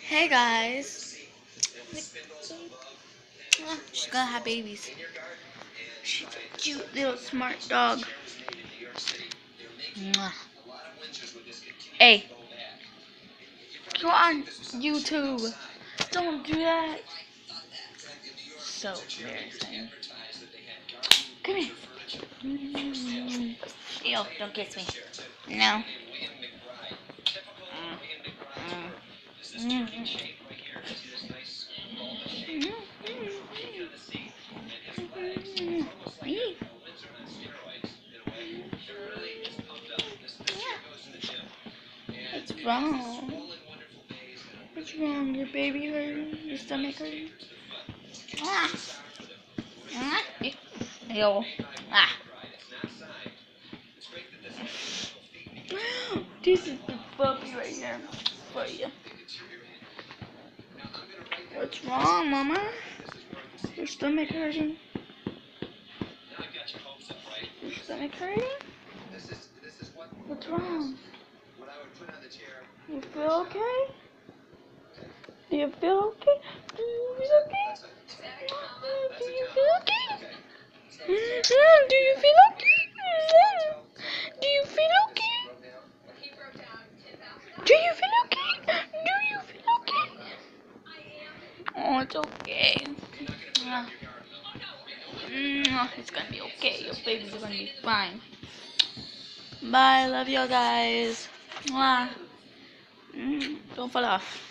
Hey guys, she's gonna have babies. She's a cute little smart dog. Mwah. Hey, go on YouTube. Don't do that. So embarrassing. Come here. Ew, don't kiss me. No. What's wrong? What's wrong? Your baby hurting? Your stomach hurting? Ah. Ah. Ew. Ah. This is the puppy right here for you. What's wrong, Mama? Your stomach hurting? Your stomach hurting? What's wrong? You feel okay? Do you feel okay? Do you feel okay? Do you feel okay? Do you feel okay? Do you feel okay? Do you feel okay? Do you feel okay? Oh, it's okay. It's gonna be okay. Your babies are gonna be fine. Bye. Love you guys. Mwah. Don't fall off.